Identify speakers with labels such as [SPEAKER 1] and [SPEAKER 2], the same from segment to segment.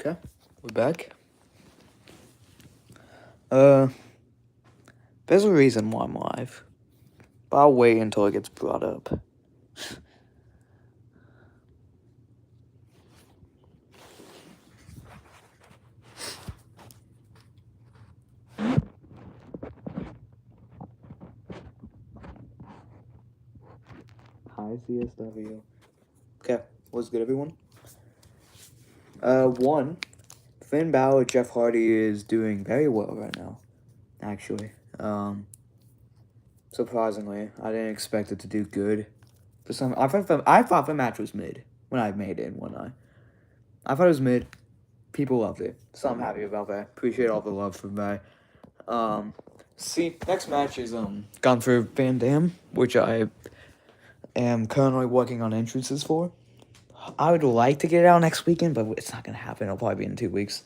[SPEAKER 1] Okay, we're back. There's a reason why I'm live, but I'll wait until it gets brought up. Hi, CSW. Okay, what's good, everyone? One, Finn Balor, Jeff Hardy is doing very well right now, actually. Surprisingly, I didn't expect it to do good. For some, I thought the match was mid when I made it in one eye. I thought it was mid. People loved it, so I'm happy about that. Appreciate all the love from that. See, next match is Gunther Van Dam, which I am currently working on entrances for. I would like to get it out next weekend, but it's not gonna happen. It'll probably be in 2 weeks.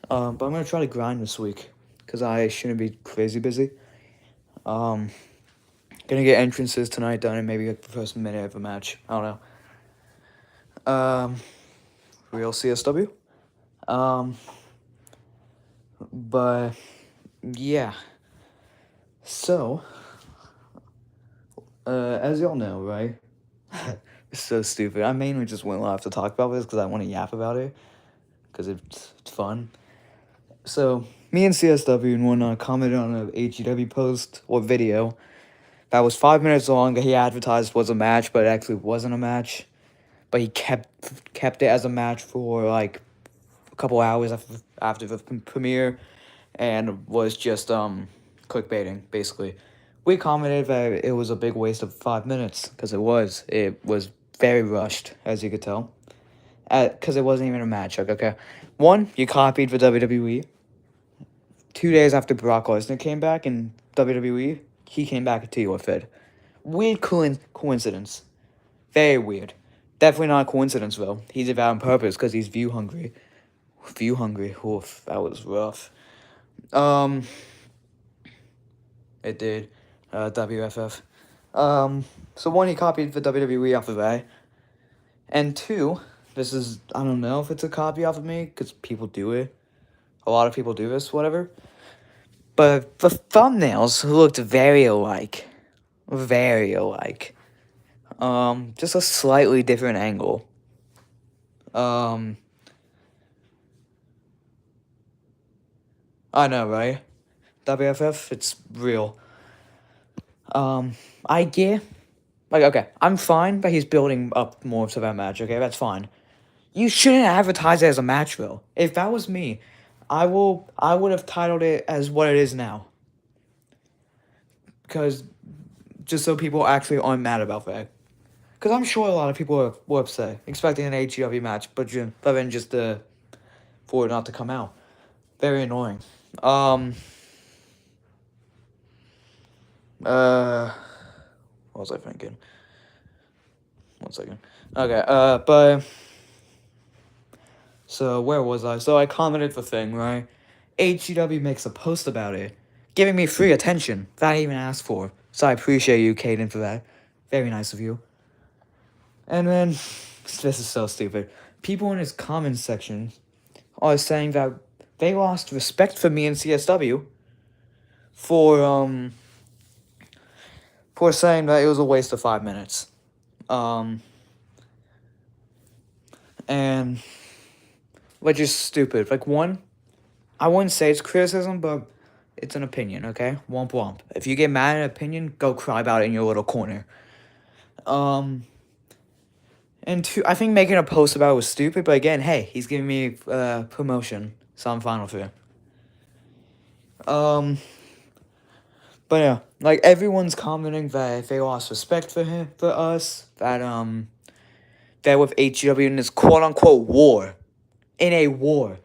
[SPEAKER 1] But I'm gonna try to grind this week because I shouldn't be crazy busy. Gonna get entrances tonight done in maybe like the first minute of a match. I don't know. Real CSW. But yeah. So, as y'all know, right? It's so stupid. I mainly just went live to talk about this because I want to yap about it because it's fun. So, me and CSW and whatnot commented on a HEW post or video that was 5 minutes long that he advertised was a match, but it actually wasn't a match. But he kept it as a match for like a couple hours after the premiere, and was just clickbaiting basically. We commented that it was a big waste of 5 minutes because it was. It was very rushed, as you could tell. Because it wasn't even a match. Okay. One, you copied for WWE. 2 days after Brock Lesnar came back in WWE, he came back to your Fed. Weird coincidence. Very weird. Definitely not a coincidence, though. He did that on purpose because he's view hungry. View hungry. Oof, that was rough. It did. WFF. So one, he copied the WWE off of that. And two, this is, I don't know if it's a copy off of me, because people do it. A lot of people do this, whatever. But the thumbnails looked very alike. Very alike. Just a slightly different angle. I know, right? WFF, it's real. I get, like, okay, I'm fine that he's building up more to that match, okay, that's fine. You shouldn't advertise it as a match, though. If that was me, I would have titled it as what it is now. Because, just so people actually aren't mad about that. Because I'm sure a lot of people were upset, expecting an HEW match, but then just for it not to come out. Very annoying. What was I thinking? 1 second. Okay, but, so where was I? So I commented the thing, right? HEW makes a post about it, giving me free attention that I even asked for. So I appreciate you, Caden, for that. Very nice of you. And then, this is so stupid. People in his comments section are saying that they lost respect for me and CSW for saying that it was a waste of 5 minutes. And which is stupid. Like, one, I wouldn't say it's criticism, but it's an opinion, okay? Womp womp. If you get mad at an opinion, go cry about it in your little corner. And two, I think making a post about it was stupid, but again, hey, he's giving me promotion, so I'm fine with it. But yeah, like, everyone's commenting that they lost respect for us, that with HEW in this quote-unquote war, in a war,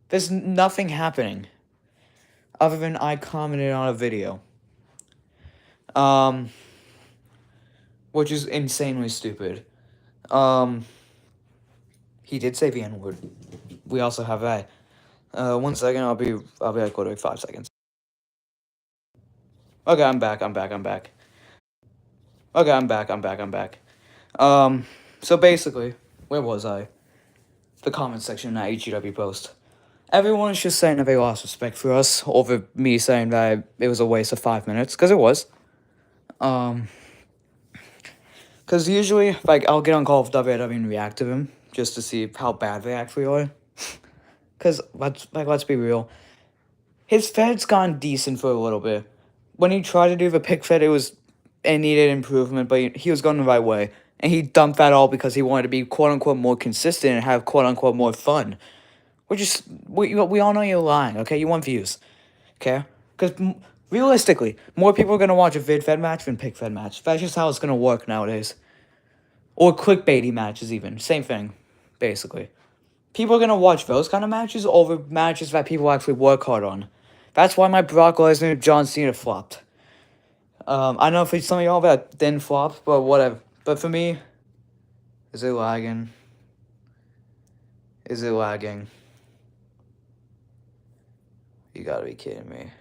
[SPEAKER 1] there's nothing happening, other than I commented on a video, which is insanely stupid. He did say the N-word. We also have that. 1 second, I'll be like literally 5 seconds. Okay, I'm back. Okay, I'm back. So basically, where was I? the comment section at HGW post. Everyone is just saying that they lost respect for us over me saying that it was a waste of 5 minutes, because it was. Because usually, like, I'll get on Call of WWE and react to them just to see how bad they actually are. Because, let's be real. His Fed's gone decent for a little bit. When he tried to do the pick Fed, it needed improvement, but he was going the right way. And he dumped that all because he wanted to be quote-unquote more consistent and have quote-unquote more fun. We all know you're lying, okay? You want views, okay? Because realistically, more people are going to watch a vid-fed match than pick-fed match. That's just how it's going to work nowadays. Or clickbaity matches even. Same thing, basically. People are going to watch those kind of matches over matches that people actually work hard on. That's why my Brock Lesnar John Cena flopped. I know for some of y'all that didn't flop, but whatever. But for me, is it lagging? Is it lagging? You gotta be kidding me.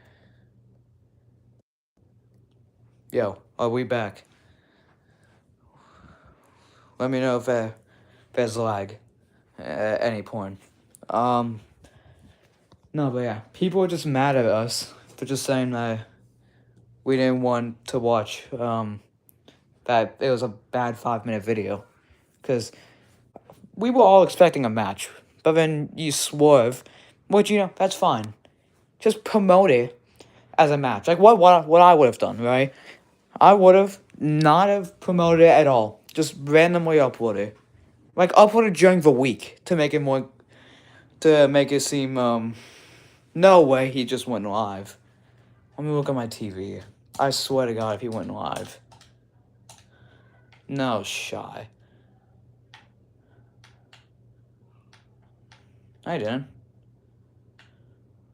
[SPEAKER 1] Yo, are we back? Let me know if there's lag at any point. No, but yeah, people are just mad at us for just saying that we didn't want to watch, that it was a bad 5-minute video. Because we were all expecting a match, but then you swerve, which, that's fine. Just promote it as a match. Like, what I would have done, right? I would have not have promoted it at all. Just randomly upload it. Like, upload it during the week to make it seem, no way he just went live. Let me look at my TV. I swear to God if he went live. No, shy. I didn't.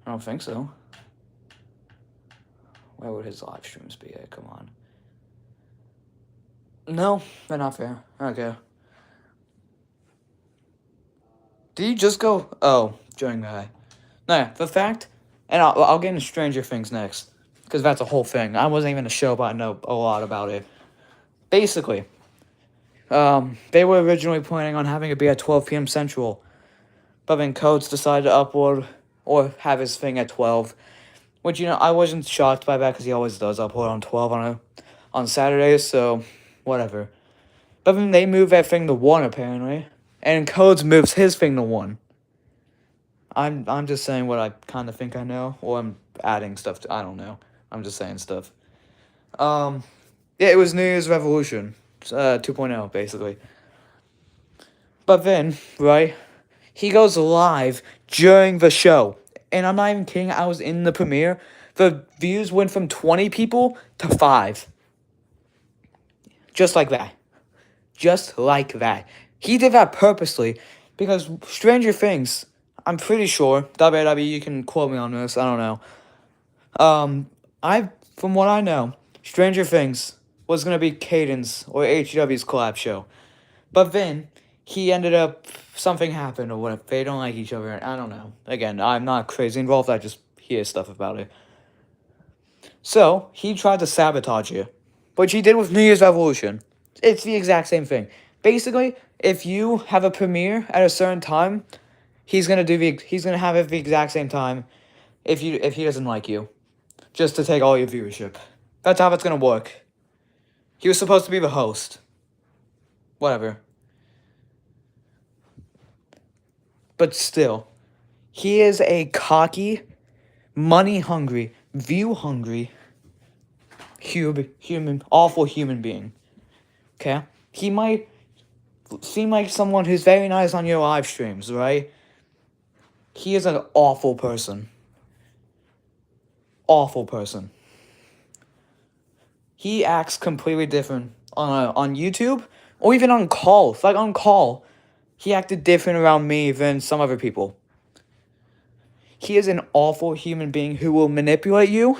[SPEAKER 1] I don't think so. Where would his live streams be at? Come on. No, they're not fair. Okay. Did you just go? Oh, during that. No, the fact, and I'll get into Stranger Things next, because that's a whole thing. I wasn't even a show, but I know a lot about it. Basically, they were originally planning on having it be at 12 p.m. Central, but then Coates decided to upload or have his thing at 12, which, I wasn't shocked by that because he always does upload on 12 on Saturdays, so whatever. But then they moved that thing to 1, apparently, and Coates moves his thing to 1. I'm just saying what I kind of think I know, or I'm adding stuff to, I don't know. I'm just saying stuff. Yeah, it was New Year's Revolution, 2.0, basically. But then, right, he goes live during the show. And I'm not even kidding, I was in the premiere. The views went from 20 people to 5. Just like that. Just like that. He did that purposely because Stranger Things, I'm pretty sure, WWE, you can quote me on this, I don't know. From what I know, Stranger Things was going to be Caden's or HW's collab show. But then, he ended up, something happened or whatever. They don't like each other. I don't know. Again, I'm not crazy involved. I just hear stuff about it. So, he tried to sabotage it. Which he did with New Year's Revolution. It's the exact same thing. Basically, if you have a premiere at a certain time, he's gonna have it the exact same time if he doesn't like you. Just to take all your viewership. That's how it's gonna work. He was supposed to be the host. Whatever. But still, he is a cocky, money-hungry, view-hungry, awful human being. Okay? He might seem like someone who's very nice on your live streams, right? He is an awful person. Awful person. He acts completely different on YouTube or even on call. Like on call, he acted different around me than some other people. He is an awful human being who will manipulate you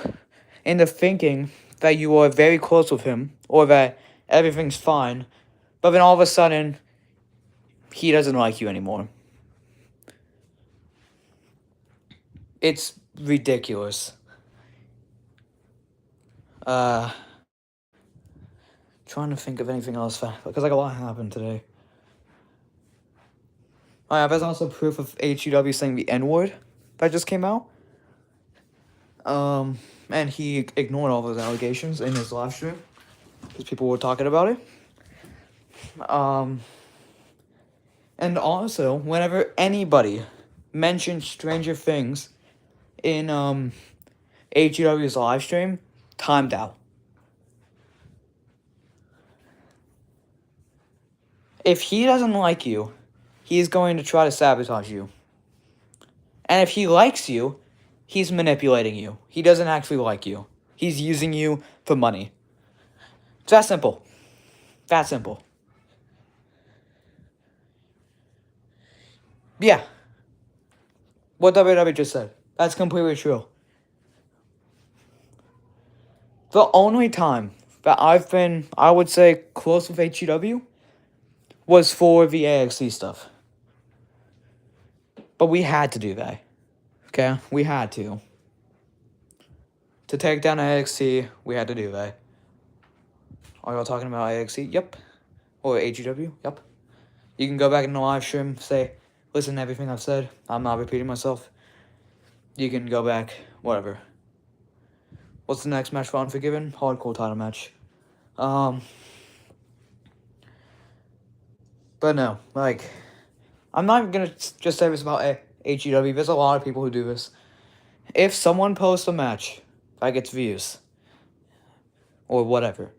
[SPEAKER 1] into thinking that you are very close with him or that everything's fine, but then all of a sudden, he doesn't like you anymore. It's ridiculous. Trying to think of anything else because like a lot happened today. There's also proof of HEW saying the N-word that just came out. And he ignored all those allegations in his live stream because people were talking about it. And also, whenever anybody mentions Stranger Things in HEW's live stream, timed out. If he doesn't like you, he's going to try to sabotage you. And if he likes you, he's manipulating you. He doesn't actually like you. He's using you for money. It's that simple. That simple. Yeah. What WWE just said. That's completely true. The only time that I've been, I would say, close with HEW was for the AXC stuff. But we had to do that. Okay? We had to. To take down AXC, we had to do that. Are y'all talking about AXC? Yep. Or HEW? Yep. You can go back in the live stream, say, listen to everything I've said. I'm not repeating myself. You can go back, whatever. What's the next match for Unforgiven? Hardcore title match. But no, like, I'm not even gonna just say this about HEW. There's a lot of people who do this. If someone posts a match that gets views, or whatever,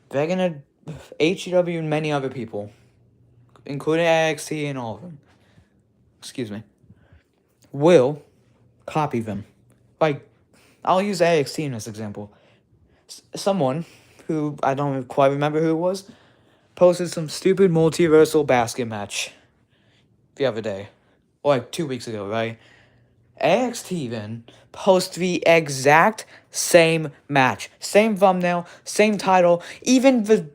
[SPEAKER 1] they're gonna, HEW and many other people, including AXT and all of them, will copy them. Like, I'll use AXT in this example. Someone who, I don't quite remember who it was, posted some stupid multiversal basket match the other day. Or like 2 weeks ago, right? AXT then post the exact same match. Same thumbnail, same title. Even the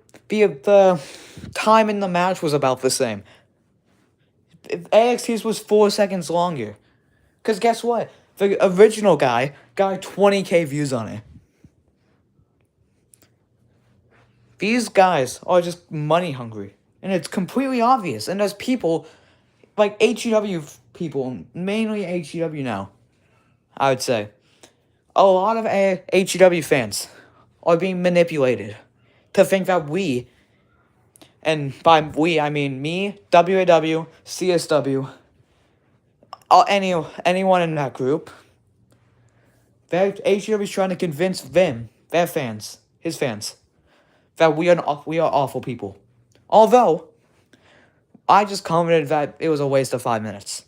[SPEAKER 1] time in the match was about the same. AXT's was 4 seconds longer. Because guess what? The original guy got 20K views on it. These guys are just money hungry. And it's completely obvious. And there's people, like HEW people, mainly HEW now, I would say. A lot of HEW fans are being manipulated to think that we, and by we I mean me, WAW, CSW, anyone in that group, that HEW is trying to convince them, their fans, his fans, that we are awful people. Although, I just commented that it was a waste of 5 minutes.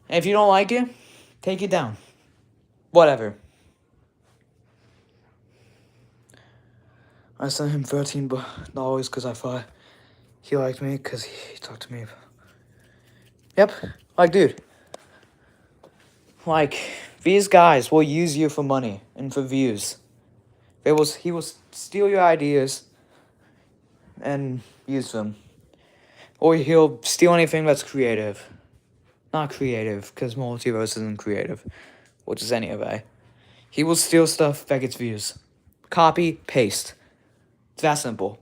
[SPEAKER 1] And if you don't like it, take it down. Whatever. I sent him $13 because I thought he liked me because he talked to me. Yep. Like, dude. Like, these guys will use you for money and for views. He will steal your ideas and use them. Or he'll steal anything that's creative. Not creative, because Multiverse isn't creative. Which is any of it. He will steal stuff that gets views. Copy, paste. It's that simple.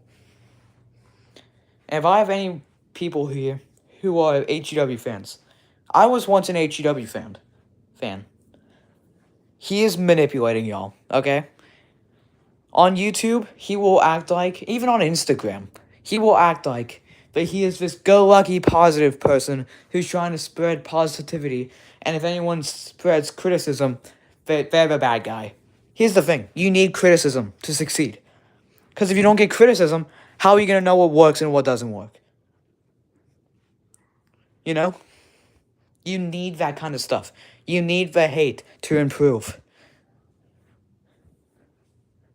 [SPEAKER 1] And if I have any people here who are HEW fans, I was once an HEW fan. He is manipulating y'all, okay? On YouTube, he will act like, even on Instagram, he will act like that he is this go-lucky positive person who's trying to spread positivity, and if anyone spreads criticism, they're the bad guy. Here's the thing, you need criticism to succeed. Because if you don't get criticism, how are you going to know what works and what doesn't work? You know? You need that kind of stuff. You need the hate to improve.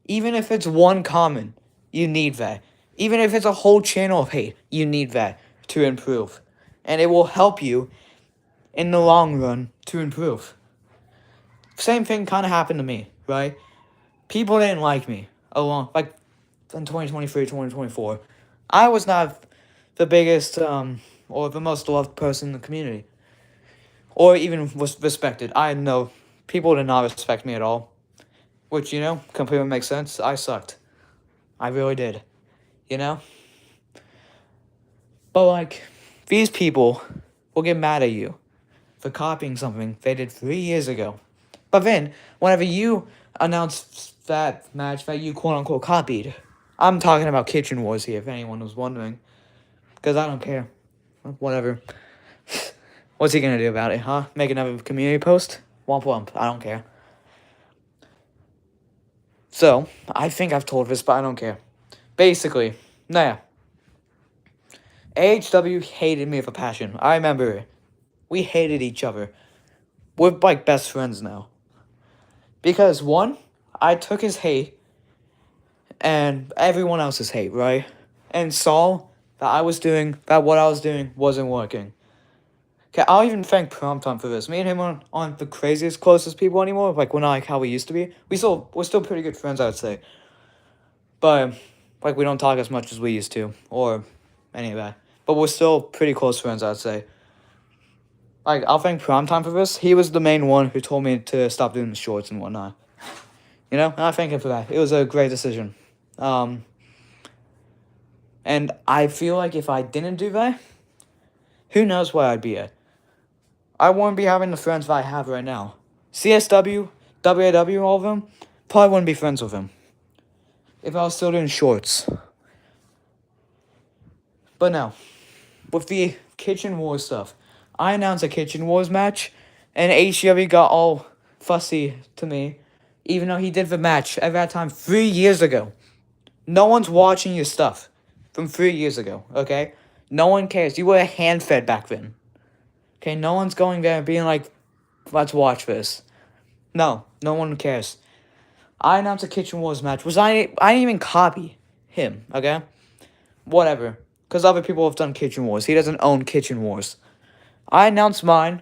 [SPEAKER 1] Even if it's one comment, you need that. Even if it's a whole channel of hate, you need that to improve. And it will help you in the long run to improve. Same thing kind of happened to me, right? People didn't like me like in 2023, 2024. I was not the biggest or the most loved person in the community. Or even was respected. I know people did not respect me at all. Which, completely makes sense. I sucked. I really did. But, like, these people will get mad at you for copying something they did 3 years ago. But then, whenever you announce that match that you quote-unquote copied, I'm talking about Kitchen Wars here, if anyone was wondering. Because I don't care. Whatever. What's he gonna do about it, huh? Make another community post? Womp womp. I don't care. So, I think I've told this, but I don't care. Basically, AHW hated me with a passion. I remember it. We hated each other. We're like best friends now. Because one, I took his hate and everyone else's hate, right? And saw that what I was doing wasn't working. Okay, I'll even thank Primetime for this. Me and him aren't the craziest, closest people anymore. Like, we're not like how we used to be. We're still pretty good friends, I would say. But, like, we don't talk as much as we used to. Or any of that. But we're still pretty close friends, I would say. Like, I'll thank Primetime for this. He was the main one who told me to stop doing the shorts and whatnot. You know? And I thank him for that. It was a great decision. And I feel like if I didn't do that, who knows where I'd be at. I wouldn't be having the friends that I have right now. CSW, WAW, all of them, probably wouldn't be friends with him. If I was still doing shorts. But no. With the Kitchen Wars stuff, I announced a Kitchen Wars match, and HW got all fussy to me, even though he did the match at that time 3 years ago. No one's watching your stuff from 3 years ago, okay? No one cares. You were hand-fed back then. Okay, no one's going there and being like, let's watch this. No one cares. I announced a Kitchen Wars match. I didn't even copy him, okay? Whatever. Because other people have done Kitchen Wars. He doesn't own Kitchen Wars. I announced mine.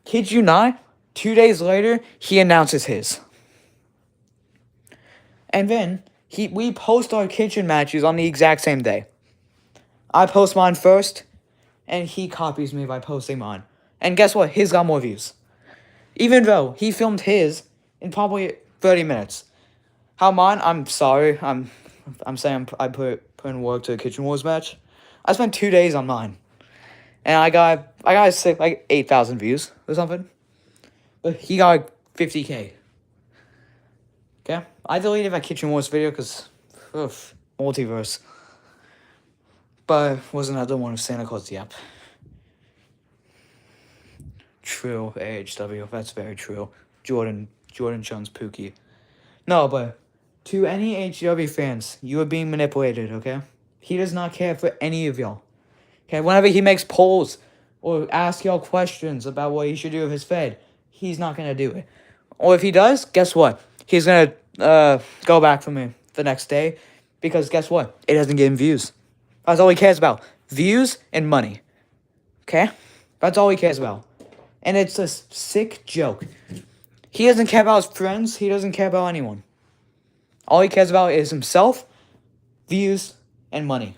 [SPEAKER 1] Kid you not, 2 days later, he announces his. And then, we post our kitchen matches on the exact same day. I post mine first, and he copies me by posting mine. And guess what? His got more views. Even though he filmed his in probably 30 minutes. How mine? I'm sorry. I'm saying I put in work to a Kitchen Wars match. I spent 2 days on mine. And I got like 8,000 views or something. But he got like 50K. Okay? I deleted that Kitchen Wars video because, multiverse. But was another one of Santa Claus, yep. True, AHW, that's very true. Jordan Jones Pookie. No, but to any AHW fans, you are being manipulated, okay? He does not care for any of y'all. Okay, whenever he makes polls or asks y'all questions about what he should do with his Fed, he's not going to do it. Or if he does, guess what? He's going to go back from me the next day because guess what? It doesn't get him views. That's all he cares about. Views and money. Okay? That's all he cares about. And it's a sick joke. He doesn't care about his friends. He doesn't care about anyone. All he cares about is himself, views, and money.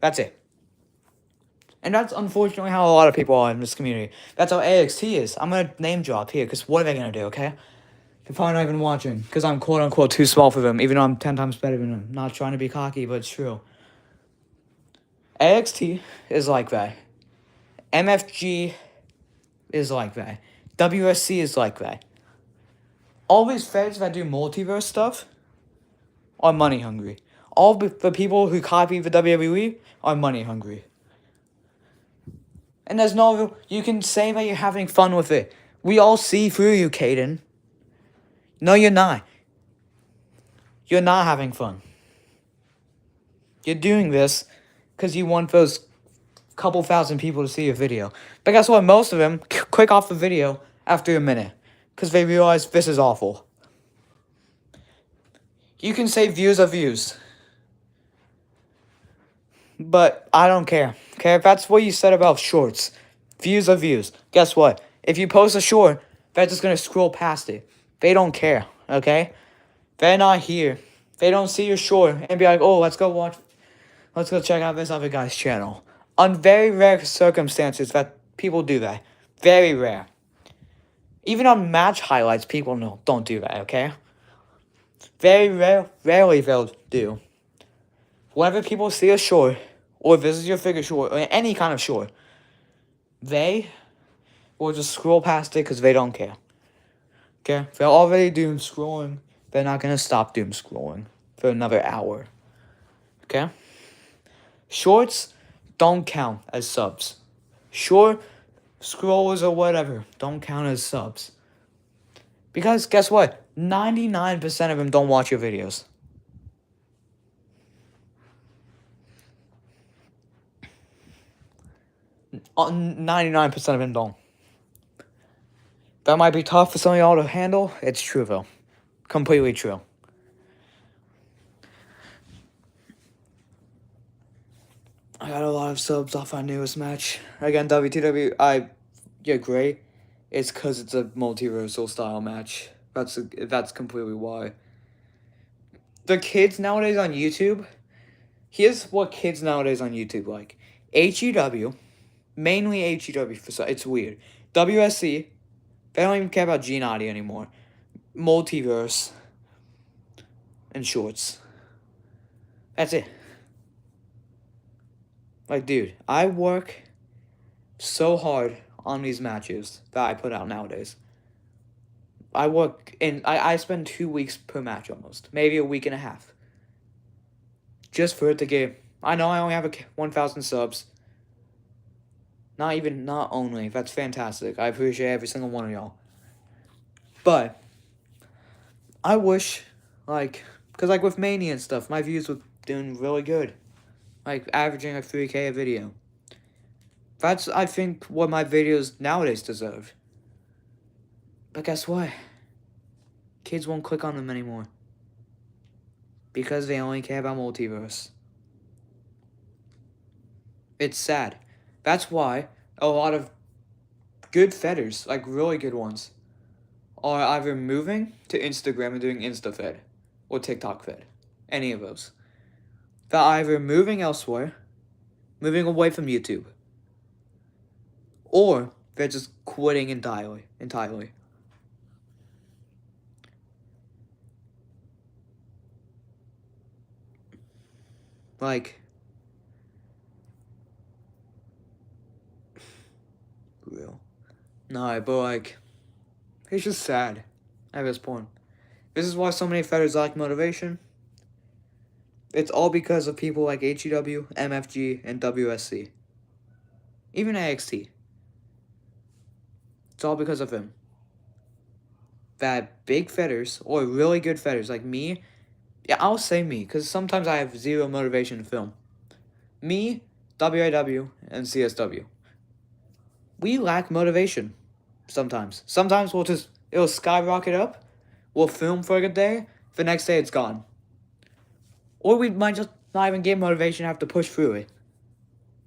[SPEAKER 1] That's it. And that's unfortunately how a lot of people are in this community. That's how AXT is. I'm going to name drop here, because what are they going to do, okay? They're probably not even watching, because I'm quote-unquote too small for them, even though I'm 10 times better than them. Not trying to be cocky, but it's true. AXT is like that. MFG is like that. WSC is like that. All these feds that do multiverse stuff are money hungry. All the people who copy the WWE are money hungry. And there's you can say that you're having fun with it. We all see through you, Caden. No, you're not. You're not having fun. You're doing this because you want those couple thousand people to see your video. But guess what? Most of them click off the video after a minute because they realize this is awful. You can say views are views. But I don't care. Okay, if that's what you said about shorts, views are views. Guess what? If you post a short, they're just gonna scroll past it. They don't care, okay? They're not here. They don't see your short and be like, oh, let's go check out this other guy's channel. On very rare circumstances that people do that. Very rare. Even on match highlights, people don't do that, okay? Very rarely they'll do. Whenever people see a short or if this is your favorite short, or any kind of short, they will just scroll past it because they don't care. Okay? If they're already doom scrolling, they're not going to stop doom scrolling for another hour. Okay? Shorts don't count as subs. Short scrollers or whatever don't count as subs. Because guess what? 99% of them don't watch your videos. On 99% of them don't. That might be tough for some of y'all to handle. It's true though. Completely true. I got a lot of subs off our newest match. Again, WTW, I agree. It's because it's a multiversal style match. That's completely why. The kids nowadays on YouTube, here's what kids nowadays on YouTube like. HEW, mainly HEW, it's weird. WSC, they don't even care about G-Naughty anymore. Multiverse, and shorts. That's it. Like, dude, I work so hard on these matches that I put out nowadays. I spend 2 weeks per match almost. Maybe a week and a half. Just for it to get... I know I only have 1,000 subs. Not only. That's fantastic. I appreciate every single one of y'all. But, I wish, because with Mania and stuff, my views were doing really good. Averaging 3K a video. That's, I think, what my videos nowadays deserve. But guess what? Kids won't click on them anymore. Because they only care about multiverse. It's sad. That's why a lot of good fedders, really good ones, are either moving to Instagram and doing InstaFed or TikTok Fed. Any of those. They're either moving elsewhere, moving away from YouTube, or they're just quitting entirely. Real. No, but it's just sad at this point. This is why so many fedders lack motivation. It's all because of people like HEW, MFG, and WSC. Even AXT. It's all because of him. That big fedders, or really good fedders like me, yeah, I'll say me, because sometimes I have zero motivation to film. Me, WAW, and CSW. We lack motivation. Sometimes. Sometimes it'll skyrocket up. We'll film for a day. The next day it's gone. Or we might just not even get motivation and have to push through it.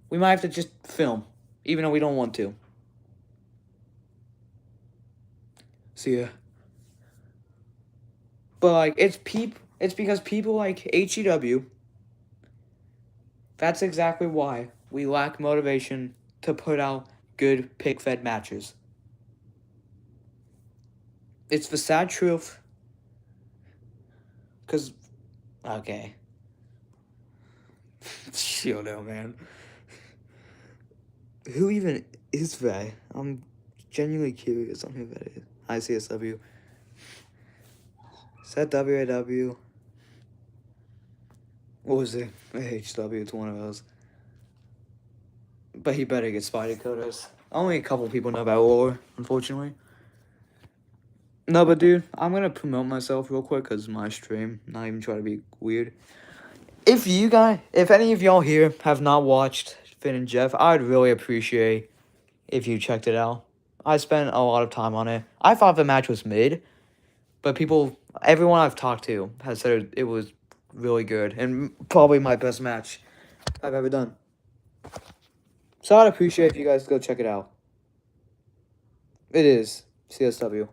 [SPEAKER 1] We might have to just film, even though we don't want to. See ya. But it's because people like HEW. That's exactly why we lack motivation to put out good pick-fed matches. It's the sad truth. Because, okay. Chill now, man. Who even is that? I'm genuinely curious on who that is. Hi, CSW. Is that WAW? What was it? HW, it's one of those. But he better get spider coders. Only a couple people know about lore, unfortunately. No, but dude, I'm gonna promote myself real quick because my stream, not even try to be weird. If any of y'all here have not watched Finn and Jeff, I'd really appreciate if you checked it out. I spent a lot of time on it. I thought the match was mid, but everyone I've talked to has said it was really good and probably my best match I've ever done. So I'd appreciate if you guys go check it out. It is CSW.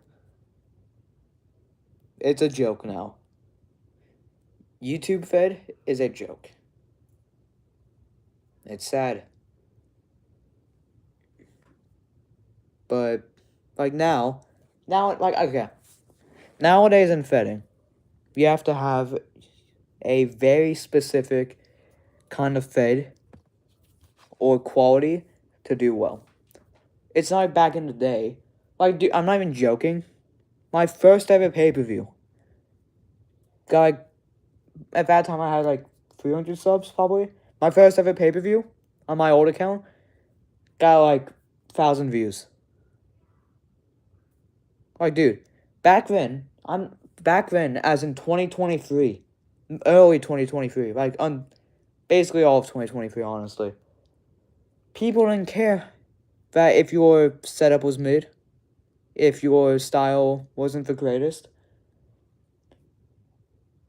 [SPEAKER 1] It's a joke now. YouTube Fed is a joke. It's sad. But, okay. Nowadays in Fedding, you have to have a very specific kind of Fed or quality to do well. It's not like back in the day. Like, dude, I'm not even joking. My first ever pay-per-view got, like, at that time I had, like, 300 subs, probably. My first ever pay-per-view on my old account got, like, 1,000 views. Like, dude, back then, as in 2023, early 2023, like, basically all of 2023, honestly. People didn't care that if your setup was mid, if your style wasn't the greatest,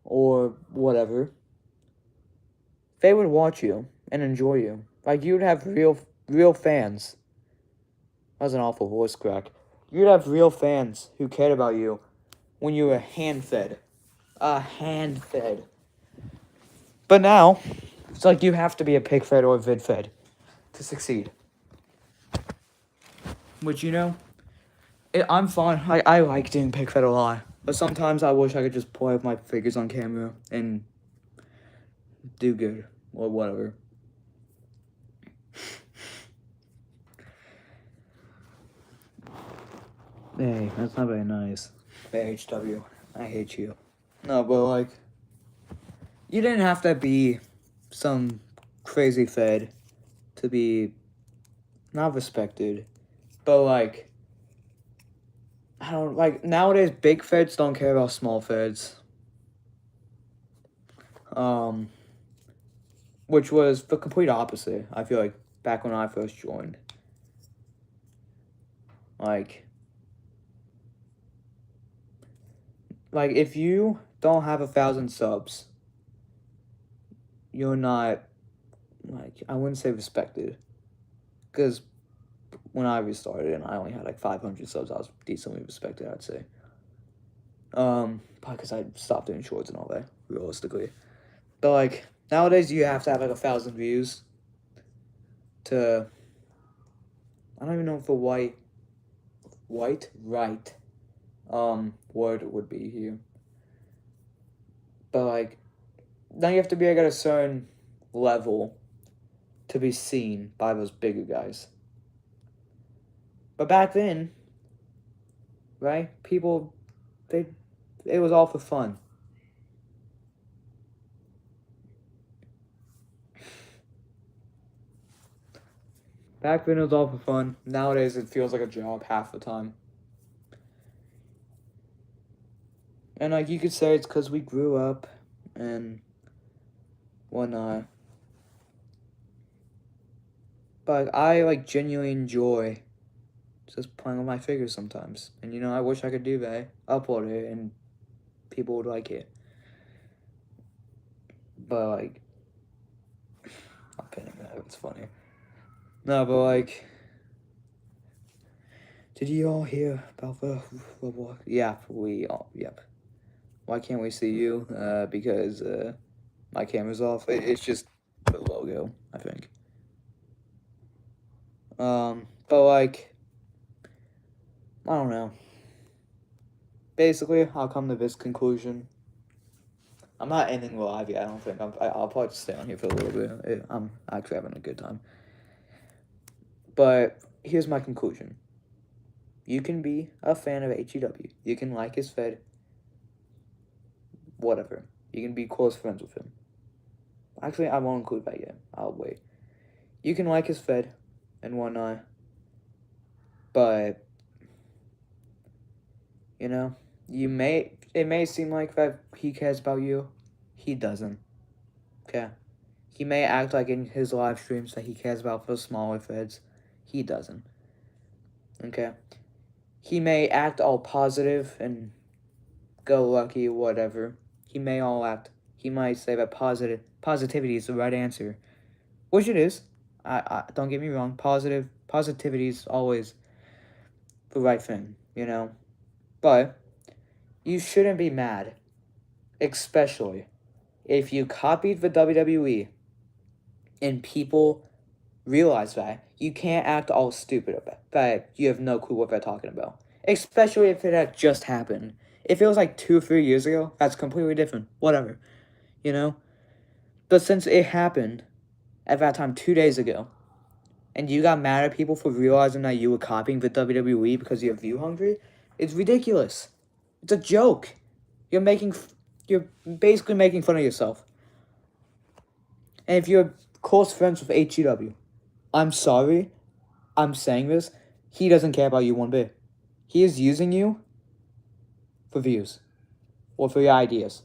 [SPEAKER 1] or whatever. They would watch you and enjoy you. Like, you'd have real fans. That was an awful voice crack. You'd have real fans who cared about you when you were hand-fed. Hand-fed. But now, it's like you have to be a pig-fed or vid-fed to succeed. Which, you know, I'm fine. I like doing pig-fed a lot. But sometimes I wish I could just play with my figures on camera and do good. Or whatever. Hey, that's not very nice. HW, I hate you. No, but like, you didn't have to be some crazy fed to be not respected. But like, I don't like nowadays big feds don't care about small feds. Which was the complete opposite, I feel like, back when I first joined. Like if you don't have 1,000 subs, you're not, like, I wouldn't say respected. Because when I restarted and I only had like 500 subs, I was decently respected, I'd say. Probably because I stopped doing shorts and all that, realistically. But like, nowadays you have to have like 1,000 views to, I don't even know if the right word would be here. But like, now you have to be like at a certain level to be seen by those bigger guys. But back then, right, people, it was all for fun. Back then it was all for fun. Nowadays it feels like a job half the time. And like, you could say it's because we grew up and whatnot. But like, I like genuinely enjoy just playing with my figures sometimes. And you know, I wish I could do that. Upload it and people would like it. But like, I'm pinning that, it's funny. No, but like, did you all hear about the yeah, yep. Why can't we see you? Because my camera's off. It's just the logo, I think. But like, I don't know. Basically, I'll come to this conclusion. I'm not ending live yet, I don't think. I'll probably just stay on here for a little bit. I'm actually having a good time. But here's my conclusion. You can be a fan of HEW. You can like his fed. Whatever. You can be close friends with him. Actually, I won't include that yet. I'll wait. You can like his fed and whatnot. But, you know, it may seem like that he cares about you. He doesn't. Okay? He may act like in his live streams that he cares about the smaller feds. He doesn't. Okay? He may act all positive and go lucky, whatever. He might say that positivity is the right answer. Which it is. I don't get me wrong. Positivity is always the right thing, you know? But you shouldn't be mad. Especially if you copied the WWE and people realize that, you can't act all stupid about that you have no clue what they're talking about. Especially if it had just happened. If it was like 2 or 3 years ago, that's completely different. Whatever. You know? But since it happened at that time 2 days ago, and you got mad at people for realizing that you were copying the WWE because you're view hungry, it's ridiculous. It's a joke. You're basically making fun of yourself. And if you're close friends with HGW, I'm sorry, I'm saying this, he doesn't care about you one bit. He is using you for views or for your ideas.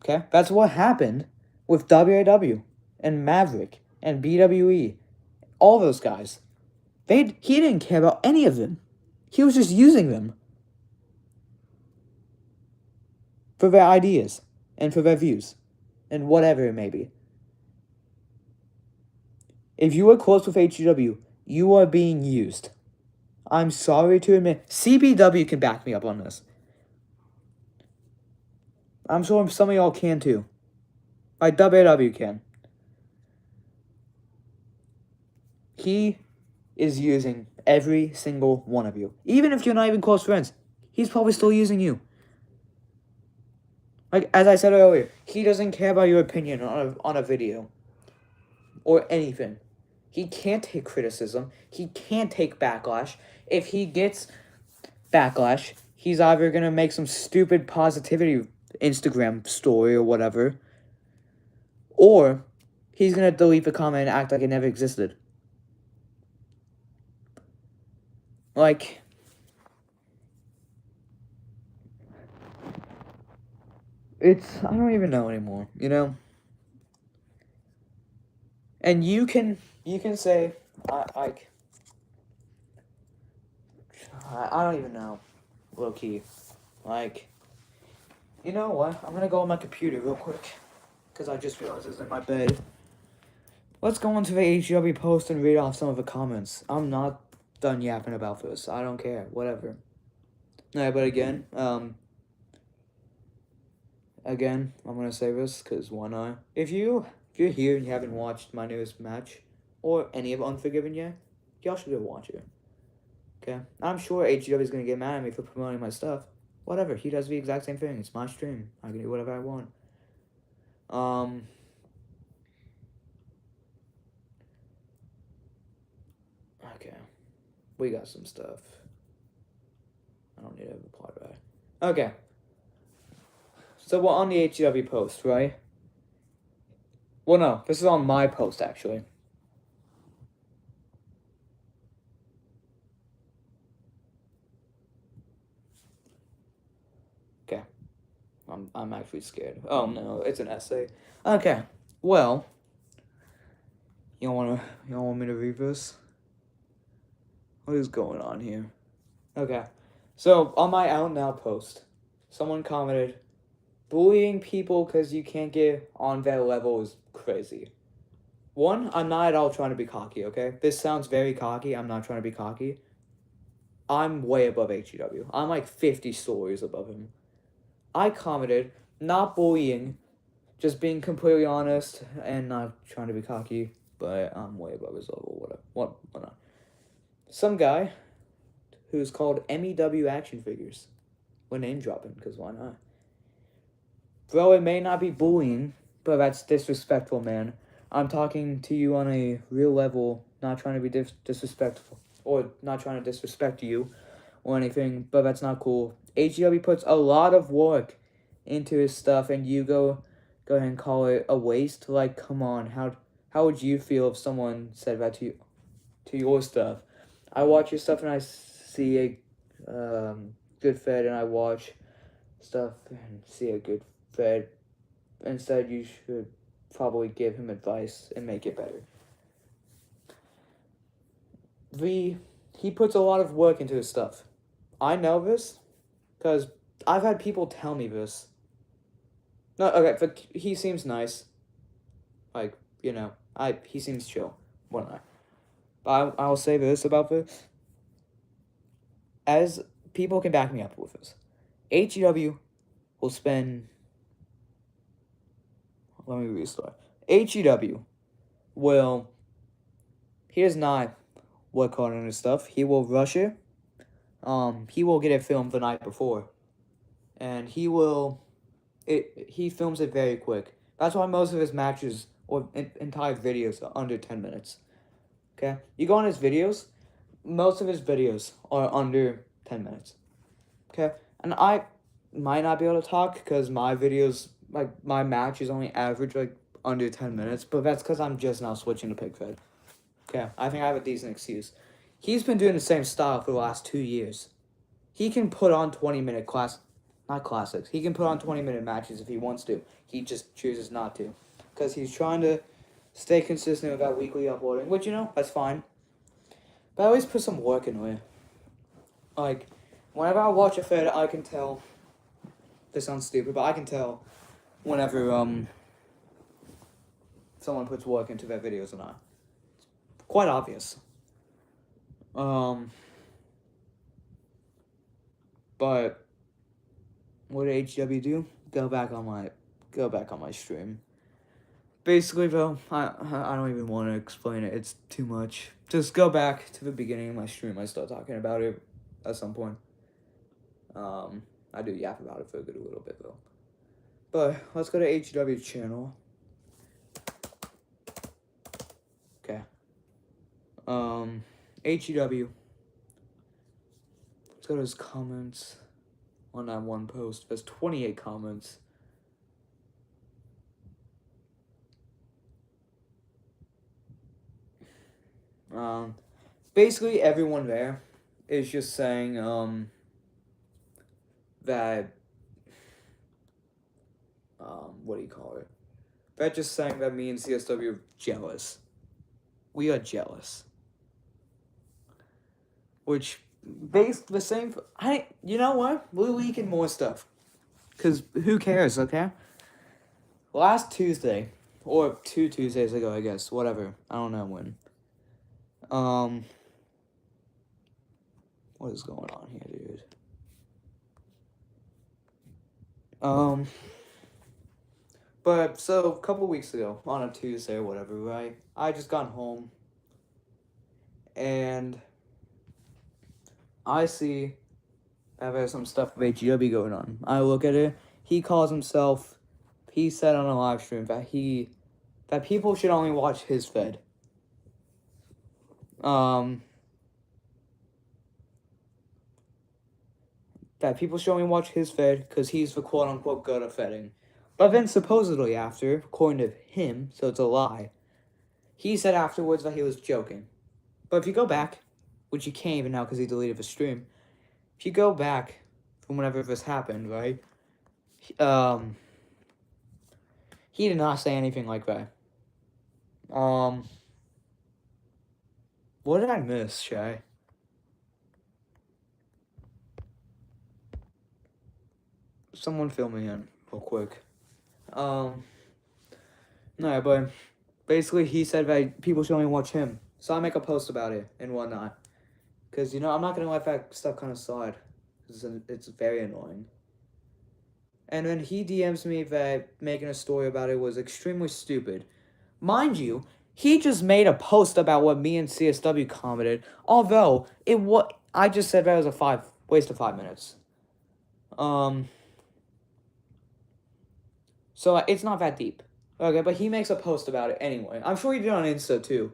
[SPEAKER 1] Okay? That's what happened with WAW and Maverick and BWE. All those guys. He didn't care about any of them. He was just using them for their ideas and for their views and whatever it may be. If you are close with HGW, you are being used. I'm sorry to admit. CBW can back me up on this. I'm sure some of y'all can too. Like WW can. He is using every single one of you. Even if you're not even close friends, he's probably still using you. Like, as I said earlier, he doesn't care about your opinion on a video. Or anything. He can't take criticism. He can't take backlash. If he gets backlash, he's either going to make some stupid positivity Instagram story or whatever, or he's going to delete the comment and act like it never existed. Like, I don't even know anymore, you know? And you can say, I don't even know, low-key. Like, you know what? I'm gonna go on my computer real quick, because I just realized it's in my bed. Let's go into the HGW post and read off some of the comments. I'm not done yapping about this. I don't care. Whatever. Alright, but again, I'm gonna say this, because why not? If you're here and you haven't watched my newest match, or any of Unforgiven yet, y'all should go watch it. Okay? I'm sure HGW is gonna get mad at me for promoting my stuff. Whatever, he does the exact same thing. It's my stream. I can do whatever I want. Okay. We got some stuff. I don't need to reply back. Okay. So we're on the HGW post, right? Well, no. This is on my post, actually. Okay. I'm actually scared. Oh, no. It's an essay. Okay. Well. You don't want me to read this? What is going on here? Okay. So, on my Out Now post, someone commented, bullying people because you can't get on their level is crazy. One, I'm not at all trying to be cocky, okay? This sounds very cocky. I'm not trying to be cocky. I'm way above HGW. I'm like 50 stories above him. I commented, not bullying, just being completely honest and not trying to be cocky, but I'm way above his level, whatnot. Some guy who's called MEW Action Figures. We're name dropping, because why not? Bro, it may not be bullying, but that's disrespectful, man. I'm talking to you on a real level, not trying to be disrespectful, or not trying to disrespect you or anything, but that's not cool. HGW puts a lot of work into his stuff, and you go ahead and call it a waste? Like, come on, how would you feel if someone said that to your stuff? I watch your stuff and I see a good fed, and I watch stuff and see a good fed. Instead, you should probably give him advice and make it better. He puts a lot of work into his stuff. I know this because I've had people tell me this. No, okay, but he seems nice. Like, you know, he seems chill. Whatnot. But I'll say this about this. As people can back me up with this, HGW will spend. Let me restart. HGW will. He does not work hard on his stuff. He will rush it. He will get it filmed the night before, and he films it very quick. That's why most of his matches or entire videos are under 10 minutes. Okay? You go on his videos, most of his videos are under 10 minutes. Okay? And I might not be able to talk because my videos, like, my matches only average, like, under 10 minutes, but that's because I'm just now switching to PigFed. Okay? I think I have a decent excuse. He's been doing the same style for the last 2 years. He can put on 20-minute not classics. He can put on 20-minute matches if he wants to. He just chooses not to. Because he's trying to stay consistent with that weekly uploading, which, that's fine. But I always put some work into it. Like, whenever I watch a Fed, I can tell. This sounds stupid, but I can tell whenever someone puts work into their videos or not. It's quite obvious. But what did HW do? Go back on my stream. Basically, though, I don't even want to explain it. It's too much. Just go back to the beginning of my stream. I start talking about it at some point. I do yap about it for a good little bit, though. But let's go to HW's channel. Okay. HW. Let's go to his comments on that one post. There's 28 comments. Basically everyone there is just saying, that, what do you call it? They're just saying that me and CSW are jealous. We are jealous. Which, the same, you know what? We'll leak in more stuff. Because who cares, okay? Last Tuesday, or 2 Tuesdays ago, I guess, whatever. I don't know when. What is going on here, dude? But, so, a couple weeks ago, on a Tuesday or whatever, right? I just got home, and I see that there's some stuff with HW going on. I look at it, he said on a live stream that people should only watch his Fed. That people should only watch his Fed because he's the quote-unquote good at Fedding. But then supposedly after, according to him, so it's a lie, he said afterwards that he was joking. But if you go back, which you can't even now because he deleted the stream, if you go back from whenever this happened, right, he did not say anything like that. What did I miss, Shay? Someone fill me in real quick. No, but basically he said that people should only watch him. So I make a post about it and whatnot. Because, I'm not going to let that stuff kind of slide. It's very annoying. And then he DMs me that making a story about it was extremely stupid. Mind you, he just made a post about what me and CSW commented, although I just said that was a waste of 5 minutes. So it's not that deep. Okay, but he makes a post about it anyway. I'm sure he did on Insta too.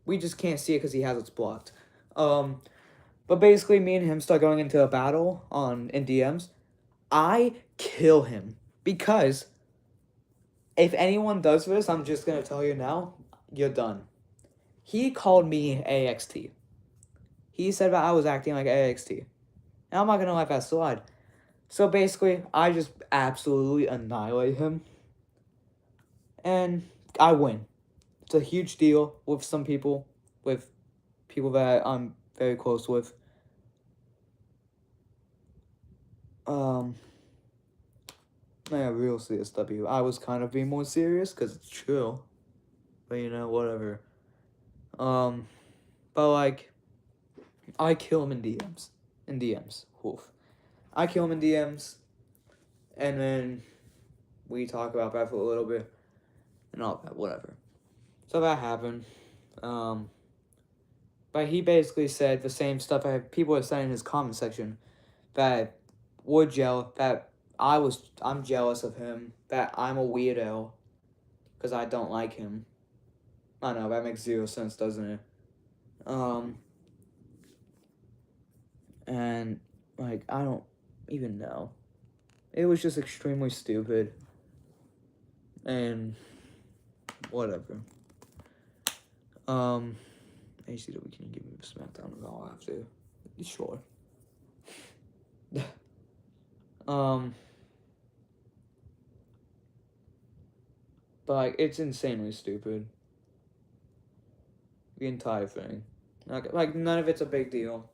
[SPEAKER 1] We just can't see it because he has it blocked. But basically me and him start going into a battle in DMs. I kill him because if anyone does this, I'm just gonna tell you now, you're done. He called me AXT. He said that I was acting like AXT. And I'm not gonna let that slide. So basically, I just absolutely annihilate him. And I win. It's a huge deal with some people, with people that I'm very close with. Yeah, real CSW. I was kind of being more serious because it's true. But whatever. But like, I kill him in DMs. Oof. I kill him in DMs. And then we talk about that for a little bit. And all that, whatever. So that happened. But he basically said the same stuff people are saying in his comment section. That I'm jealous of him. That I'm a weirdo. Because I don't like him. I know, that makes 0 sense, doesn't it? And, like, I don't even know. It was just extremely stupid. And, whatever. ACW, can you give me the SmackDown? I'll have to. Sure. But, like, it's insanely stupid. The entire thing. Like, none of it's a big deal.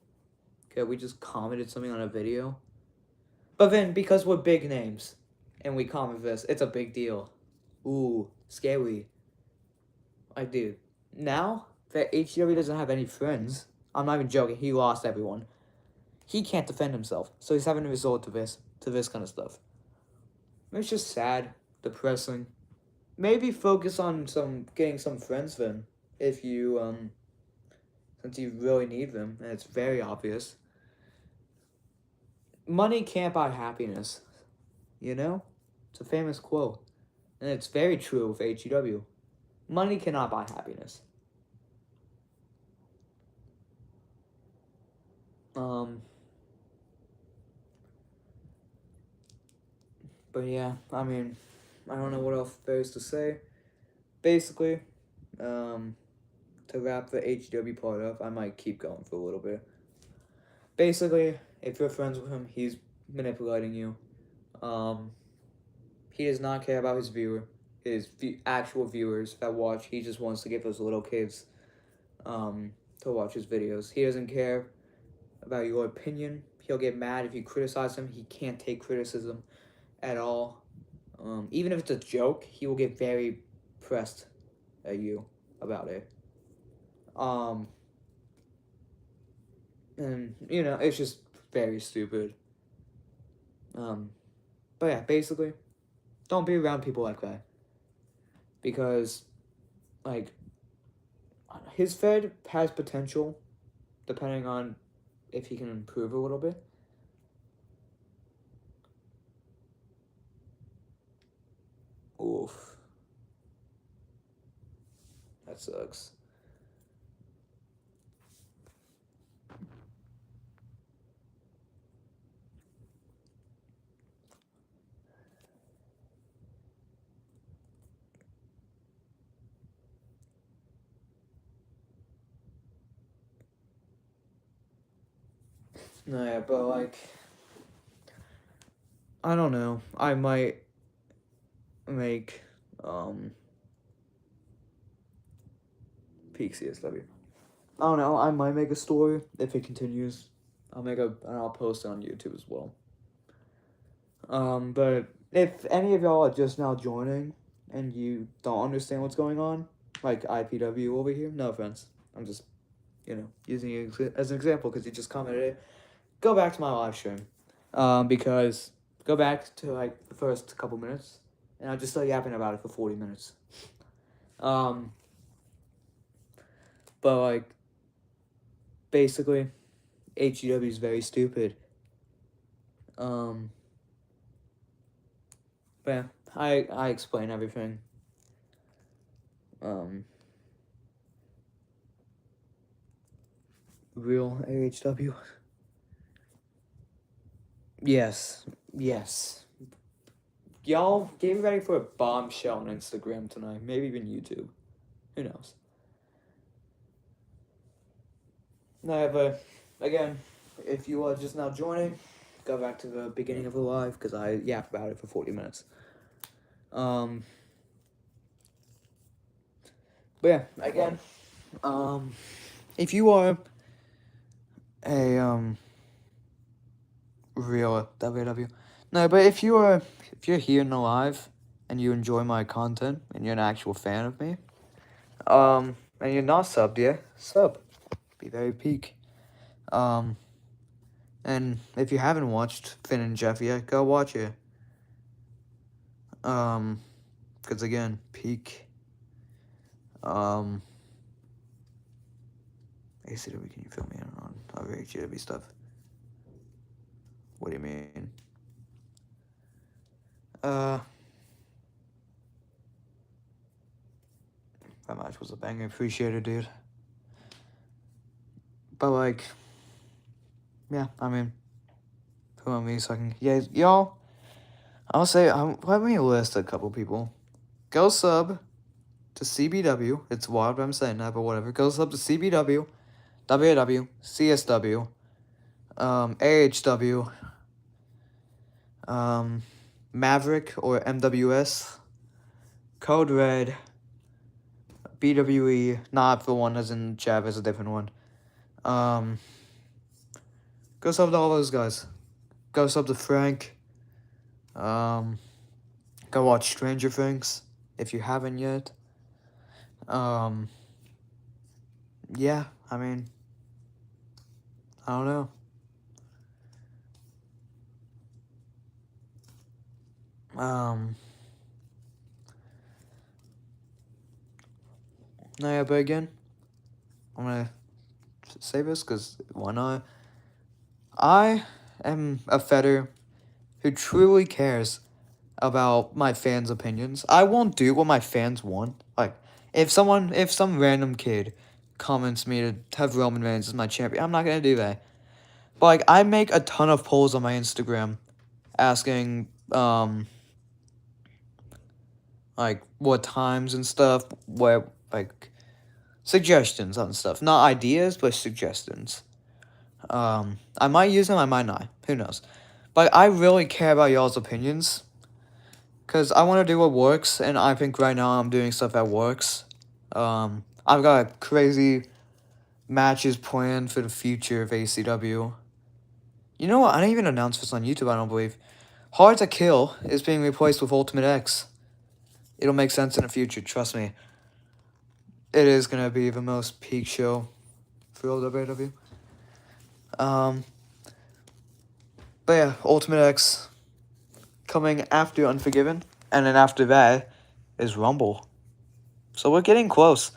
[SPEAKER 1] Okay, we just commented something on a video. But then, because we're big names, and we comment this, it's a big deal. Ooh, scary. Like, dude, now that HW doesn't have any friends, I'm not even joking, he lost everyone. He can't defend himself, so he's having to resort to this kind of stuff. It's just sad, depressing. Maybe focus on getting some friends then, if you, since you really need them, and it's very obvious. Money can't buy happiness, you know? It's a famous quote, and it's very true with HEW. Money cannot buy happiness. But yeah, I mean, I don't know what else there is to say. Basically, to wrap the HW part up, I might keep going for a little bit. Basically, if you're friends with him, he's manipulating you. He does not care about his actual viewers that watch. He just wants to get those little kids, to watch his videos. He doesn't care about your opinion. He'll get mad if you criticize him. He can't take criticism at all. Even if it's a joke, he will get very pressed at you about it. And, you know, it's just very stupid. But yeah, basically, don't be around people like that. Because, like, his Fed has potential, depending on if he can improve a little bit. Oof. That sucks. No, yeah, but, like, I don't know. I might make, peak CSW. I don't know. I might make a story if it continues. And I'll post it on YouTube as well. But if any of y'all are just now joining and you don't understand what's going on, like IPW over here, no offense. I'm just, using it as an example because you just commented it. Go back to my live stream. Because go back to like the first couple minutes, and I'll just start yapping about it for 40 minutes. But like, basically, HEW is very stupid. But yeah, I explain everything. Real AHW. Yes. Y'all get ready for a bombshell on Instagram tonight. Maybe even YouTube. Who knows? No, but again, if you are just now joining, go back to the beginning of the live because I yap about it for 40 minutes. But yeah, again, if you are a real WW, no, but if you're here in the live and you enjoy my content and you're an actual fan of me, and you're not subbed yet, sub, be very peak. And if you haven't watched Finn and Jeff yet, go watch it. Because again, peak. ACW, can you fill me in on other HW stuff? What do you mean? That match was a banger. Appreciate it, dude. But, like, yeah, I mean, who am I so I can... Yeah, y'all, I'll say, let me list a couple people. Go sub to CBW. It's wild I'm saying that, but whatever. Go sub to CBW, WAW, CSW, AHW, Maverick or MWS, Code Red, BWE, not the one that's in Chav, it's a different one. Go sub to all those guys. Go sub to Frank. Go watch Stranger Things if you haven't yet. Yeah, I mean, I don't know. No, yeah, but again, I'm gonna say this because why not? I am a fetter who truly cares about my fans' opinions. I won't do what my fans want. Like, if some random kid comments me to have Roman Reigns as my champion, I'm not gonna do that. But, like, I make a ton of polls on my Instagram asking, like, what times and stuff, where, like, suggestions on stuff. Not ideas, but suggestions. I might use them, I might not. Who knows? But I really care about y'all's opinions. Because I want to do what works, and I think right now I'm doing stuff that works. I've got crazy matches planned for the future of ACW. You know what? I didn't even announce this on YouTube, I don't believe. Hard to Kill is being replaced with Ultimate X. It'll make sense in the future, trust me. It is going to be the most peak show for LWW. But yeah, Ultimate X coming after Unforgiven, and then after that is Rumble. So we're getting close.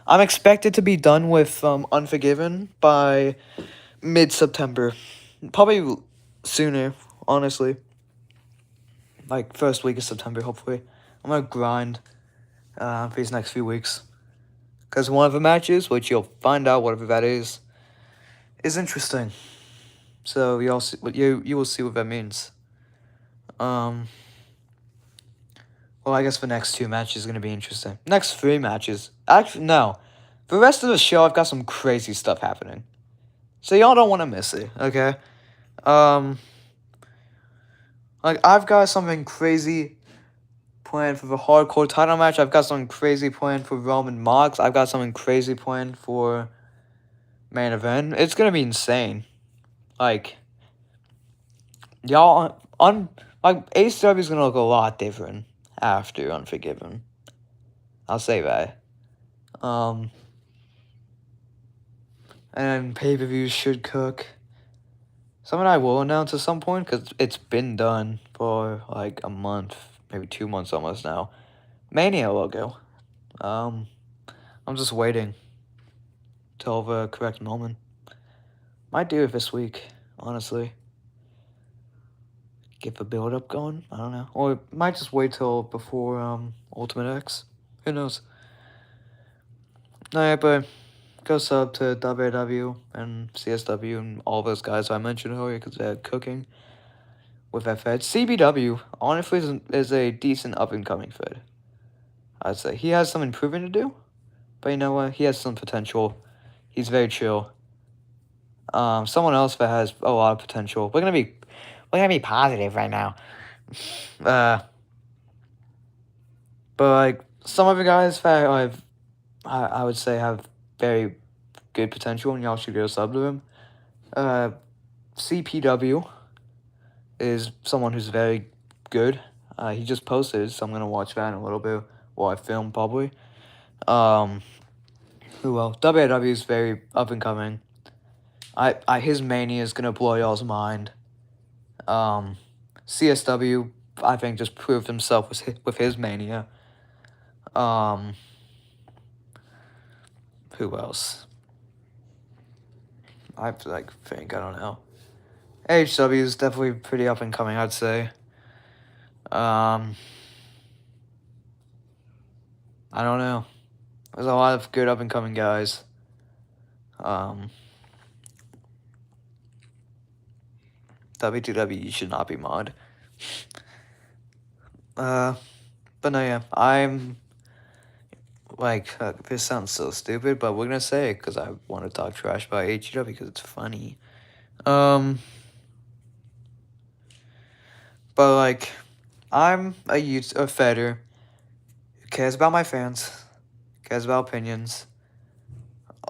[SPEAKER 1] I'm expected to be done with Unforgiven by mid-September. Probably sooner, honestly. Like, first week of September, hopefully. I'm going to grind for these next few weeks. Because one of the matches, which you'll find out whatever that is interesting. So you will see what that means. Well, I guess the next 2 matches is going to be interesting. Next 3 matches. Actually, no. For the rest of the show, I've got some crazy stuff happening. So y'all don't want to miss it, okay? Like, I've got something crazy planned for the hardcore title match. I've got something crazy planned for Roman Mox. I've got something crazy planned for main event. It's going to be insane. Like, y'all, like, AEW is going to look a lot different after Unforgiven. I'll say that. And pay-per-views should cook. Something I will announce at some point, because it's been done for, like, a month, maybe 2 months almost now. Mania logo. I'm just waiting till the correct moment. Might do it this week, honestly. Get the build-up going, I don't know. Or might just wait till before, Ultimate X. Who knows? Alright, but go sub to WW and CSW and all those guys I mentioned earlier because they're cooking with that Fed. CBW, honestly, is a decent up-and-coming Fed. I'd say. He has some improving to do, but you know what? He has some potential. He's very chill. Someone else that has a lot of potential. We're gonna be positive right now. But like some of the guys that I would say have very good potential, and y'all should go sub to him. CPW is someone who's very good. He just posted, so I'm gonna watch that in a little bit while I film probably. Who else? WW is very up and coming. His mania is gonna blow y'all's mind. CSW, I think, just proved himself with his mania. Who else? I think, I don't know. AHW is definitely pretty up and coming, I'd say. I don't know. There's a lot of good up and coming guys. WTW should not be mod. But no, yeah, I'm like, this sounds so stupid, but we're gonna say it because I want to talk trash about AEW because it's funny. But like, I'm a Feder who cares about my fans, cares about opinions.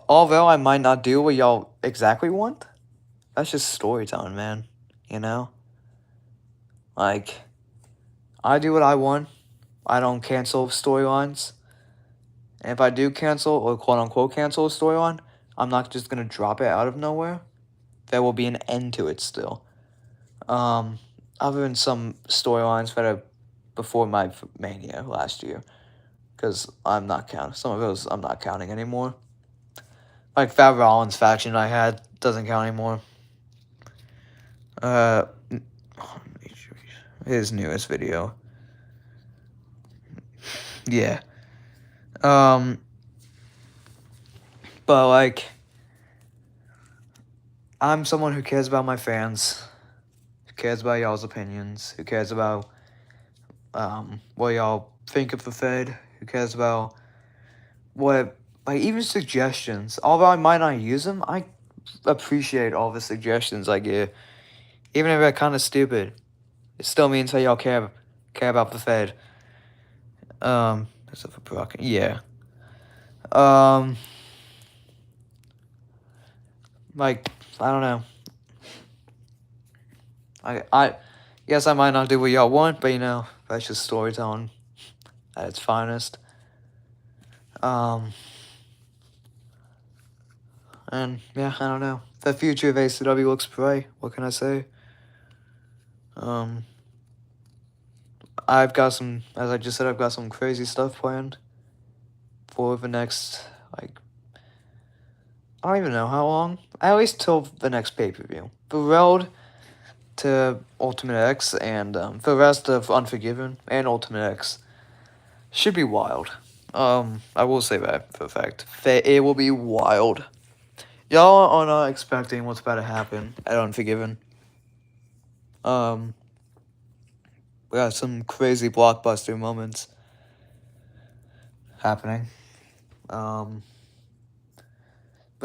[SPEAKER 1] Although I might not do what y'all exactly want, that's just storytelling, man. You know? Like, I do what I want. I don't cancel storylines. And if I do cancel, or quote unquote cancel a storyline, I'm not just gonna drop it out of nowhere. There will be an end to it still. Other than some storylines that are before my Mania last year. Because I'm not counting. Some of those I'm not counting anymore. Like that Rollins faction I had doesn't count anymore. His newest video. Yeah. But like, I'm someone who cares about my fans, who cares about y'all's opinions, who cares about what y'all think of the Fed, who cares about what, like, even suggestions. Although I might not use them, I appreciate all the suggestions I get. Even if they're kind of stupid, it still means that y'all care about the Fed. That's for Brock. Yeah. Like, I don't know. Yes, I might not do what y'all want, but you know, that's just storytelling at its finest. And yeah, I don't know. The future of ACW looks bright. What can I say? I've got some, as I just said, I've got some crazy stuff planned for the next, like, I don't even know how long. At least till the next pay-per-view. The road to Ultimate X and the rest of Unforgiven and Ultimate X should be wild. I will say that for a fact. It will be wild. Y'all are not expecting what's about to happen at Unforgiven. We got some crazy blockbuster moments happening. But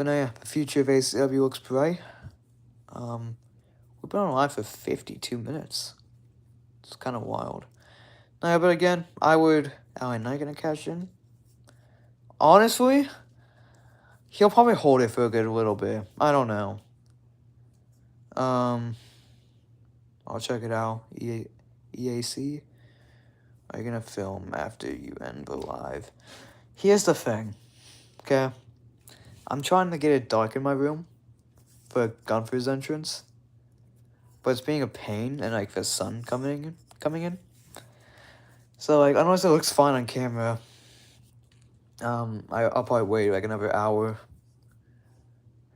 [SPEAKER 1] no, yeah, the future of ACW looks bright. We've been on live for 52 minutes. It's kind of wild. No, yeah, but again, LA Knight gonna cash in? Honestly, he'll probably hold it for a good little bit. I don't know. I'll check it out. EAC? Are you gonna film after you end the live? Here's the thing, okay? I'm trying to get it dark in my room for Gunther's entrance, but it's being a pain and like the sun coming in. So like, unless it looks fine on camera, I'll probably wait like another hour.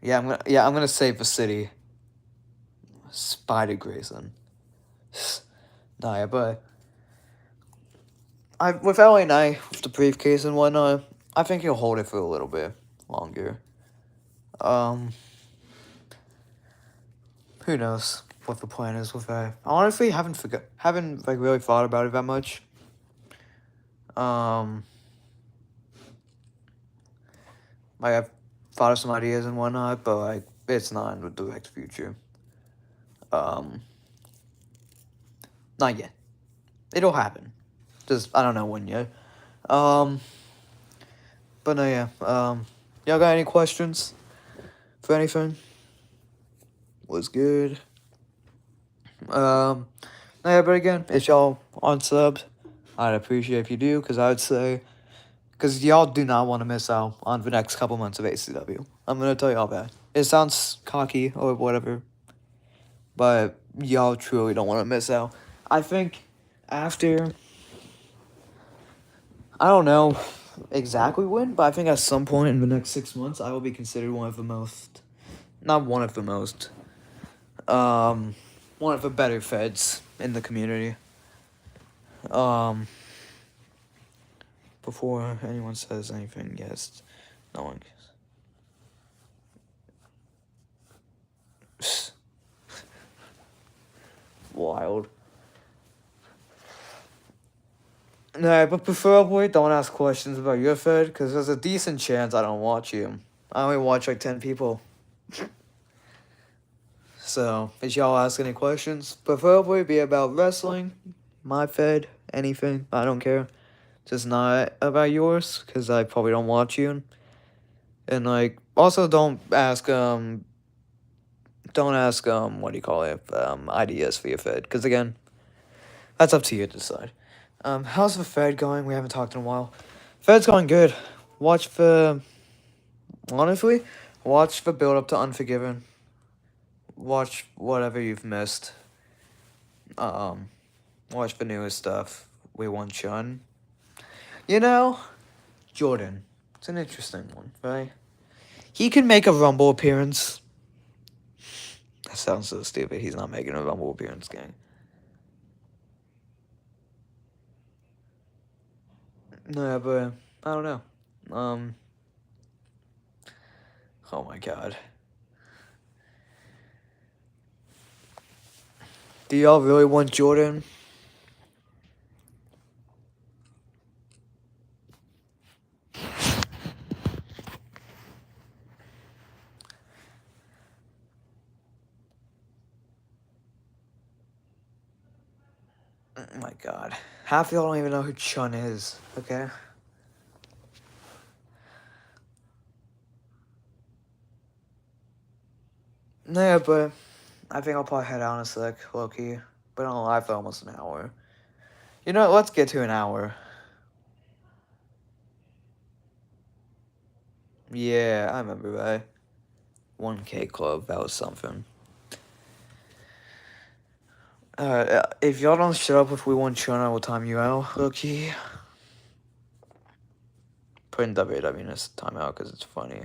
[SPEAKER 1] Yeah, I'm gonna save the city. Spider Grayson. Nah, yeah, but with LA Knight, with the briefcase and whatnot, I think he'll hold it for a little bit longer. Who knows what the plan is with that? I honestly haven't like really thought about it that much. Like I've thought of some ideas and whatnot, but like it's not in the direct future. Not yet. It'll happen. Just I don't know when yet. But no, yeah. Y'all got any questions for anything? Was good. No, yeah, but again, if y'all on subs, I'd appreciate if you do, because I would say, because y'all do not want to miss out on the next couple months of ACW. I'm going to tell y'all that. It sounds cocky or whatever, but y'all truly don't want to miss out. I think after, I don't know exactly when, but I think at some point in the next 6 months, I will be considered one of the better feds in the community. Before anyone says anything, yes, no one cares. wild. No, but preferably don't ask questions about your Fed, because there's a decent chance I don't watch you. I only watch like 10 people. So, if y'all ask any questions, preferably be about wrestling, my Fed, anything, I don't care. Just not about yours, because I probably don't watch you. And, like, also don't ask, what do you call it, ideas for your Fed, because again, that's up to you to decide. How's the Fed going? We haven't talked in a while. Fed's going good. Honestly, watch the build up to Unforgiven. Watch whatever you've missed. Watch the newest stuff. We won Chun. You know, Jordan. It's an interesting one, right? He can make a Rumble appearance. That sounds so stupid. He's not making a Rumble appearance, gang. No, but I don't know. Oh my god. Do y'all really want Jordan? Oh my god. Half of y'all don't even know who Chun is, okay? Yeah, but I think I'll probably head out in a sec, low-key. Been on live for almost an hour. You know what? Let's get to an hour. Yeah, I remember that. 1K Club, that was something. If y'all don't shut up if we want Chun, I will time you out, low-key. Put in WWE in this timeout because it's funny.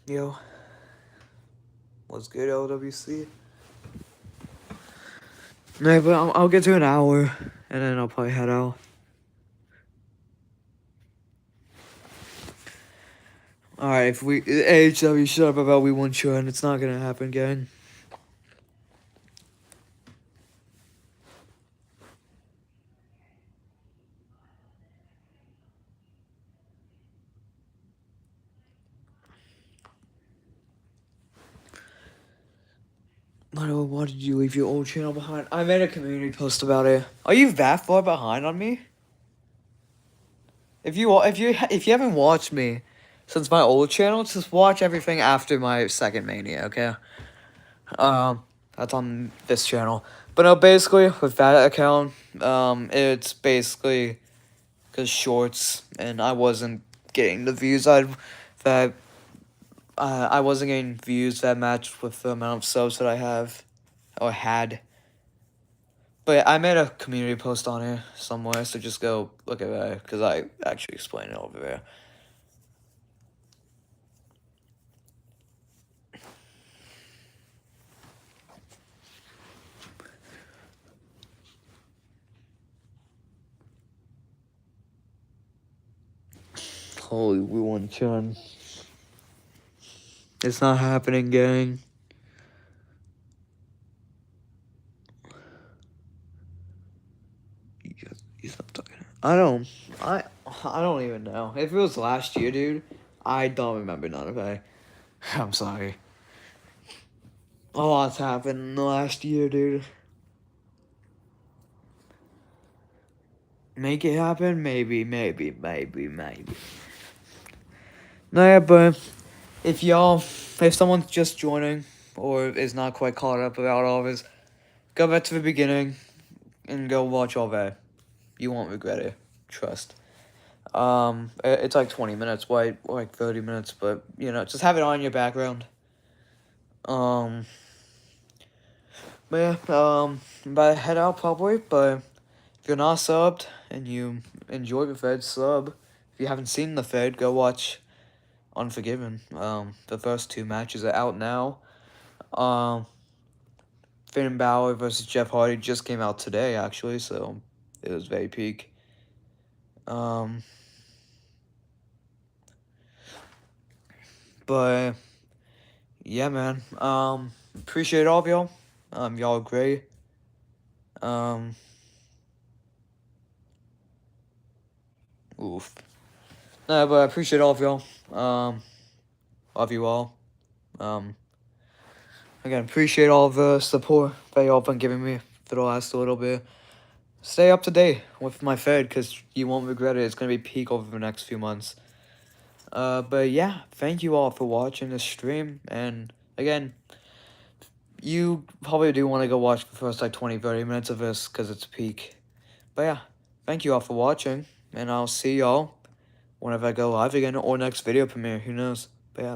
[SPEAKER 1] Yo. What's good, LWC? No, but I'll get to an hour, and then I'll probably head out. Alright, if we... AHW, shut up about we want Chun. It's not gonna happen, gang. Lionel, why did you leave your old channel behind? I made a community post about it. Are you that far behind on me? If you haven't watched me since my old channel, just watch everything after my second Mania, okay? That's on this channel. But no, basically with that account, it's basically because shorts, and I wasn't getting the views I wasn't getting views that matched with the amount of subs that I have, or had. But I made a community post on it somewhere, so just go look at that, because I actually explain it over there. Holy, we won Chun. It's not happening, gang. You stop talking. I don't even know. If it was last year, dude, I don't remember none of it. I'm sorry. A lot's happened in the last year, dude. Make it happen? Maybe. No, yeah, but if someone's just joining or is not quite caught up about all this, go back to the beginning and go watch all that. You won't regret it. Trust. It's like 20 minutes, like 30 minutes, but, you know, just have it on in your background. But yeah, but head out probably, but if you're not subbed and you enjoy the Fed, sub. If you haven't seen the Fed, go watch Unforgiven. The first two matches are out now. Finn Balor versus Jeff Hardy just came out today, actually, so it was very peak. But yeah, man. Appreciate all of y'all. Y'all are great. Oof. No, but I appreciate all of y'all. Love you all. Again, appreciate all the support that y'all been giving me for the last little bit. Stay up to date with my Fed, because you won't regret it. It's going to be peak over the next few months. But yeah, thank you all for watching this stream. And again, you probably do want to go watch the first like 20-30 minutes of this, because it's peak. But yeah, thank you all for watching. And I'll see y'all whenever I go live again, or next video premiere. Who knows?